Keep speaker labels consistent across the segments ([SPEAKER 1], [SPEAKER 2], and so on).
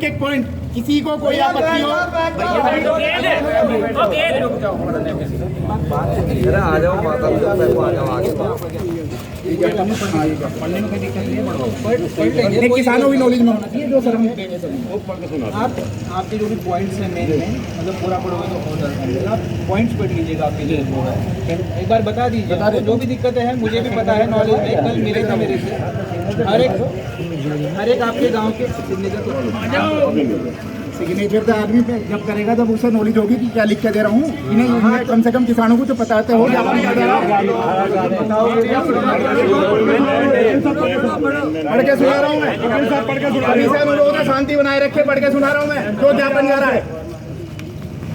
[SPEAKER 1] एक एक पॉइंट, किसी को कोई आपत्ति हो
[SPEAKER 2] आ जाओ माता आ जाओ आगे।
[SPEAKER 1] पढ़ने में कोई दिक्कत नहीं है, किसानों की नॉलेज में होना चाहिए जो सर हम देंगे सर।
[SPEAKER 3] आप आपके जो भी पॉइंट्स हैं मेन मतलब पूरा पढ़ोगे तो हो जाएगा। आप पॉइंट्स पढ़ लीजिएगा आपके जो है, एक बार बता दीजिए जो भी दिक्कत है। मुझे भी पता है नॉलेज में, कल मिले थे मेरे से हर एक आपके गांव के
[SPEAKER 1] सिग्नेचर तो आदमी पे जब करेगा तब उसे नॉलेज होगी कि क्या लिख के दे रहा हूँ कि नहीं। कम से कम किसानों को तो बताते हो। पढ़ के सुना रहा हूँ मैं, पढ़ के सुना रहा हूँ। अनुरोध है शांति बनाए रखे, पढ़ के सुना रहा हूँ मैं। जो ज्ञापन जा रहा है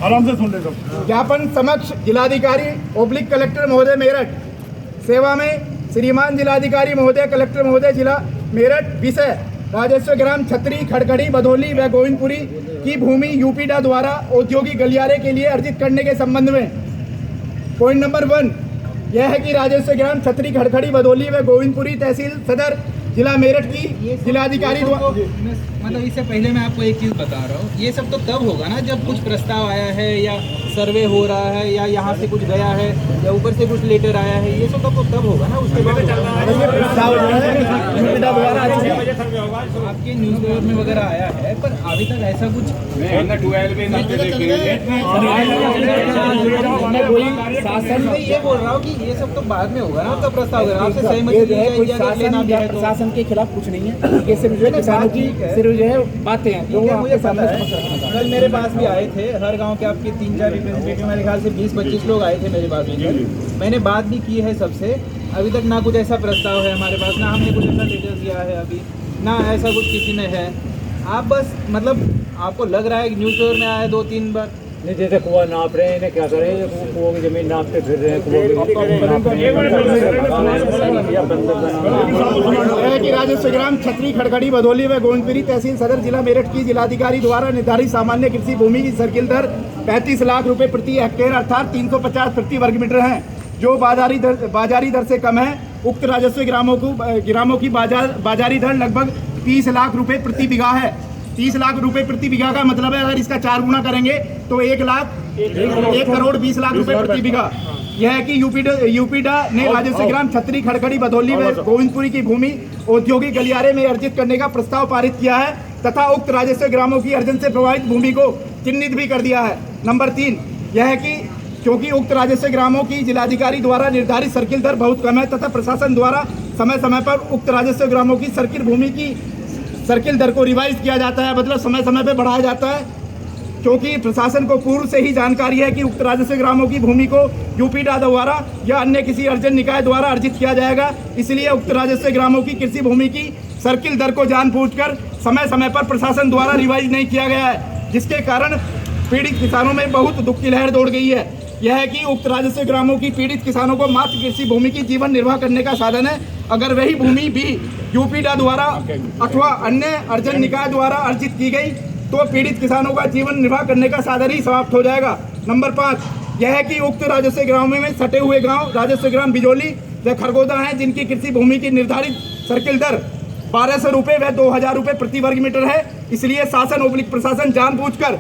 [SPEAKER 4] आराम से सुन ले।
[SPEAKER 1] ज्ञापन समक्ष जिलाधिकारी ओब्लिक कलेक्टर महोदय मेरठ सेवा में श्रीमान जिलाधिकारी महोदय कलेक्टर महोदय जिला मेरठ विषय राजस्व ग्राम छतरी खड़खड़ी बधौली व गोविंदपुरी की भूमि यूपीडा द्वारा औद्योगिक गलियारे के लिए अर्जित करने के संबंध में पॉइंट नंबर 1 यह है कि राजस्व ग्राम छतरी खड़खड़ी बधौली व गोविंदपुरी तहसील सदर जिला मेरठ की जिलाधिकारी
[SPEAKER 3] मतलब इससे पहले मैं आपको एक चीज़ बता रहा हूँ। ये सब तो तब होगा ना जब कुछ प्रस्ताव आया है या सर्वे हो रहा है या यहाँ से कुछ गया है या ऊपर से कुछ लेटर आया है। ये सब तो तब होगा ना, उसके बाद आपके न्यूज़पेपर में वगैरह आया है, पर अभी तक ऐसा कुछ शासन में ये बोल रहा हूँ कि ये सब तो बाद में होगा ना, तब प्रस्ताव वगैरह आपसे सहमति
[SPEAKER 1] प्रशासन के खिलाफ कुछ नहीं है। किसानों की सिर्फ जो है बातें हैं जो
[SPEAKER 3] मुझे पता है। कल मेरे पास भी आए थे हर गांव के आपके 3-4 रिप्रेजेंटेटिव, मेरे ख्याल से 20-25 लोग आए थे मेरे पास में। मैंने बात भी की है सबसे। अभी तक ना कुछ ऐसा प्रस्ताव है हमारे पास, ना हमने कुछ ऐसा लेटर दिया है अभी, ना ऐसा कुछ किसी ने है। आप बस मतलब आपको लग रहा है कि न्यूज़पेपर में आया 2-3 बार
[SPEAKER 4] नहीं, जैसे कुआं नाप रहे हैं, क्या करें, कुओं की जमीन नापते फिर रहे हैं,
[SPEAKER 1] कि राजस्व ग्राम छतरी खड़खड़ी बधौली व गोविंदपुरी तहसील सदर जिला मेरठ की जिलाधिकारी द्वारा निर्धारित सामान्य कृषि भूमि की सर्किल दर 35 लाख रुपए प्रति हेक्टेयर अर्थात 350 प्रति वर्ग मीटर है, जो बाजारी दर से कम है। उक्त राजस्व ग्रामों की बाजारी दर लगभग 30 लाख रुपए प्रति बीघा है। 30 लाख रुपए प्रति बीघा का मतलब है अगर इसका 4 गुना करेंगे तो 1 करोड़ 20 लाख रुपए प्रति बीघा। यह है कि यूपीडा ने राजस्व ग्राम छतरी खड़खड़ी बधौली व गोविंदपुरी की भूमि औद्योगिक गलियारे में अर्जित करने का प्रस्ताव पारित किया है तथा उक्त राजस्व ग्रामों की अर्जन से प्रभावित भूमि को चिन्हित भी कर दिया है। नंबर 3 यह है कि क्योंकि उक्त राजस्व ग्रामों की जिलाधिकारी द्वारा निर्धारित सर्किल दर बहुत कम है तथा प्रशासन द्वारा समय समय पर उक्त राजस्व ग्रामों की सर्किल भूमि की सर्किल दर को रिवाइज किया जाता है, मतलब समय समय पर बढ़ाया जाता है। क्योंकि प्रशासन को पूर्व से ही जानकारी है कि उक्त राजस्व ग्रामों की भूमि को यूपीडा द्वारा या अन्य किसी अर्जन निकाय द्वारा अर्जित किया जाएगा, इसलिए उक्त राजस्व ग्रामों की कृषि भूमि की सर्किल दर को जानबूझकर समय समय पर प्रशासन द्वारा रिवाइज नहीं किया गया है, जिसके कारण पीड़ित किसानों में बहुत दुख की लहर दौड़ गई है। यह है कि उक्त राजस्व ग्रामों की पीड़ित किसानों को मात्र कृषि भूमि की जीवन निर्वाह करने का साधन है। अगर वही भूमि भी यूपीडा द्वारा अथवा अन्य अर्जन निकाय द्वारा अर्जित की गई तो पीड़ित किसानों का जीवन निर्वाह करने का साधन ही समाप्त हो जाएगा। नंबर 5 यह है कि उक्त राजस्व ग्रामों में सटे हुए गांव राजस्व ग्राम बिजौली व खरगोदा हैं, जिनकी कृषि भूमि की निर्धारित सर्किल दर 1200 रुपये व 2000 रुपये प्रति वर्ग मीटर है। इसलिए शासन ओब्लिक प्रशासन जानबूझकर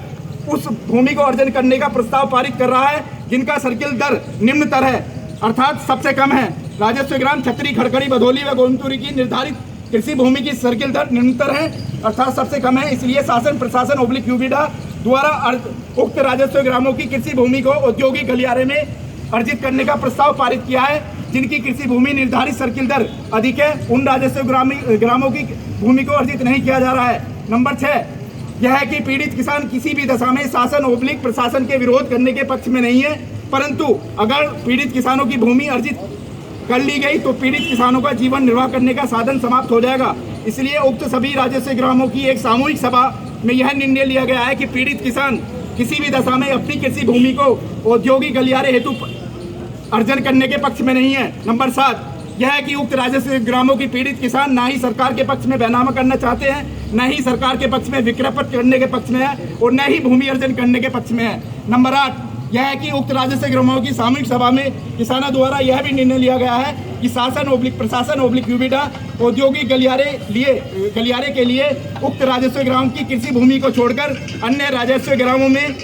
[SPEAKER 1] उस भूमि को अर्जन करने का प्रस्ताव पारित कर रहा है जिनका सर्किल दर निम्नतर है, अर्थात सबसे कम है। राजस्व ग्राम छतरी खड़खड़ी बधौली व गोविंदपुरी की निर्धारित कृषि भूमि की सर्किल दर निम्नतर है, अर्थात सबसे कम है। इसलिए शासन प्रशासन ओब्लिक यूपीडा द्वारा उक्त राजस्व ग्रामों की कृषि भूमि को औद्योगिक गलियारे में अर्जित करने का प्रस्ताव पारित किया है, जिनकी कृषि भूमि निर्धारित सर्किल दर अधिक है। उन राजस्व ग्रामों की भूमि को अर्जित नहीं किया जा रहा है। नंबर 6 यह है कि पीड़ित किसान किसी भी दशा में शासन ओब्लिक प्रशासन के विरोध करने के पक्ष में नहीं है, परंतु अगर पीड़ित किसानों की भूमि अर्जित कर ली गई तो पीड़ित किसानों का जीवन निर्वाह करने का साधन समाप्त हो जाएगा। इसलिए उक्त सभी राजस्व ग्रामों की एक सामूहिक सभा में यह निर्णय लिया गया है कि पीड़ित किसान किसी भी दशा में अपनी कृषि भूमि को औद्योगिक गलियारे हेतु अर्जन करने के पक्ष में नहीं है। नंबर 7 यह है कि उक्त राजस्व ग्रामों की पीड़ित किसान ना ही सरकार के पक्ष में बैनामा करना चाहते हैं, न ही सरकार के पक्ष में विक्रय करने के पक्ष में है और न ही भूमि अर्जन करने के पक्ष में है। नंबर 8 यह है कि उक्त राजस्व ग्रामों की सामूहिक सभा में किसानों द्वारा यह भी निर्णय लिया गया है कि शासन प्रशासन यूपीडा औद्योगिक गलियारे के लिए उक्त राजस्व ग्राम की कृषि भूमि को छोड़कर अन्य राजस्व ग्रामों में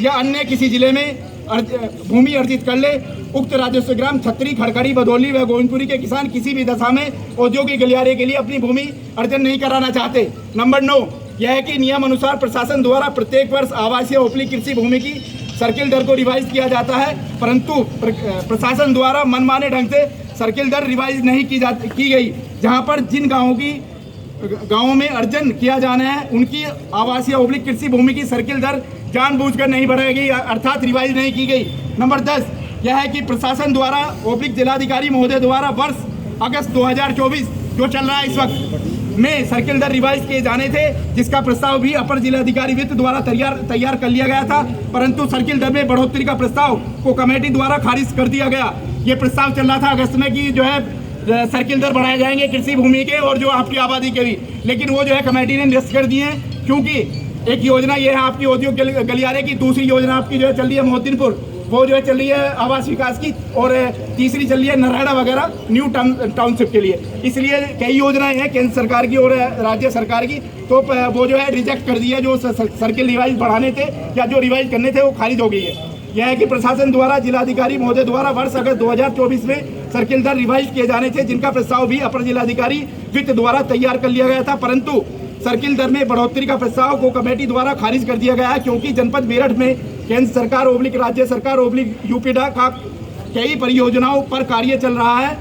[SPEAKER 1] या अन्य किसी जिले में भूमि अर्जित कर ले। उक्त राजस्व ग्राम छतरी, खड़खड़ी, भदोली व गोविंदपुरी के किसान किसी भी दशा में औद्योगिक गलियारे के लिए अपनी भूमि अर्जन नहीं कराना चाहते। नंबर 9, यह है कि नियम अनुसार प्रशासन द्वारा प्रत्येक वर्ष आवासीय ओपली कृषि भूमि की सर्किल दर को रिवाइज किया जाता है, परंतु प्रशासन द्वारा मनमाने ढंग से सर्किल दर रिवाइज नहीं की गई। जहां पर जिन गांवों में अर्जन किया जाना है उनकी आवासीय ओपली कृषि भूमि की सर्किल दर जानबूझकर नहीं बढ़ाई गई, अर्थात रिवाइज नहीं की गई। नंबर 10, यह है कि प्रशासन द्वारा ओपली जिलाधिकारी महोदय द्वारा वर्ष अगस्त 2024 जो चल रहा है इस वक्त में सर्किल दर रिवाइज किए जाने थे, जिसका प्रस्ताव भी अपर जिलाधिकारी वित्त द्वारा तैयार कर लिया गया था, परंतु सर्किल दर में बढ़ोतरी का प्रस्ताव को कमेटी द्वारा खारिज कर दिया गया। ये प्रस्ताव चल रहा था अगस्त में कि जो है सर्किल दर बढ़ाए जाएंगे कृषि भूमि के और जो आपकी आबादी के भी, लेकिन वो जो है कमेटी ने निरस्त कर दिए हैं, क्योंकि एक योजना ये है आपकी औद्योगिक गलियारे की, दूसरी योजना आपकी जो है चल रही है मोहद्दीनपुर, वो जो है चल रही है आवास विकास की, और तीसरी चल रही है नारायणा वगैरह न्यू टाउनशिप के लिए। इसलिए कई योजनाएं हैं केंद्र सरकार की और राज्य सरकार की, तो वो जो है रिजेक्ट कर दी है, जो सर्किल रिवाइज बढ़ाने थे या जो रिवाइज करने थे वो खारिज हो गई है। यह है कि प्रशासन द्वारा जिलाधिकारी महोदय द्वारा वर्ष अगस्त 2024 में सर्किल दर रिवाइज किए जाने थे, जिनका प्रस्ताव भी अपर जिलाधिकारी वित्त द्वारा तैयार कर लिया गया था, परंतु सर्किल दर में बढ़ोतरी का प्रस्ताव को कमेटी द्वारा खारिज कर दिया गया है, क्योंकि जनपद मेरठ में केंद्र सरकार ओब्लिक राज्य सरकार ओब्लिक यूपीडा का कई परियोजनाओं पर कार्य चल रहा है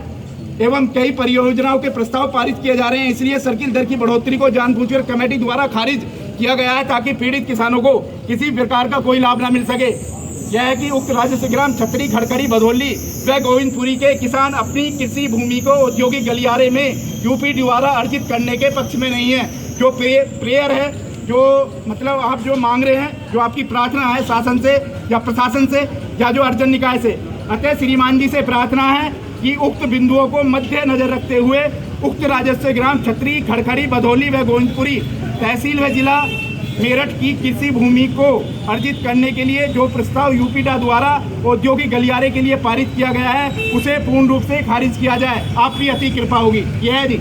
[SPEAKER 1] एवं कई परियोजनाओं के प्रस्ताव पारित किए जा रहे हैं। इसलिए सर्किल दर की बढ़ोतरी को जानबूझकर कमेटी द्वारा खारिज किया गया है, ताकि पीड़ित किसानों को किसी प्रकार का कोई लाभ न मिल सके। यह है कि उक्त राजस्व ग्राम छतरी, खड़खड़ी, भदोली व गोविंदपुरी के किसान अपनी कृषि भूमि को औद्योगिक गलियारे में यूपी द्वारा अर्जित करने के पक्ष में नहीं है। जो प्रेयर है, जो मतलब आप जो मांग रहे हैं, जो आपकी प्रार्थना है शासन से या प्रशासन से या जो अर्जन निकाय से, अतः श्रीमान जी से प्रार्थना है कि उक्त बिंदुओं को मध्य नजर रखते हुए उक्त राजस्व ग्राम छतरी, खड़खड़ी, भदोली व गोविंदपुरी तहसील व जिला मेरठ की कृषि भूमि को अर्जित करने के लिए जो प्रस्ताव यूपीडा द्वारा औद्योगिक गलियारे के लिए पारित किया गया है, उसे पूर्ण रूप से खारिज किया जाए। आपकी अति कृपा होगी। यह है जी।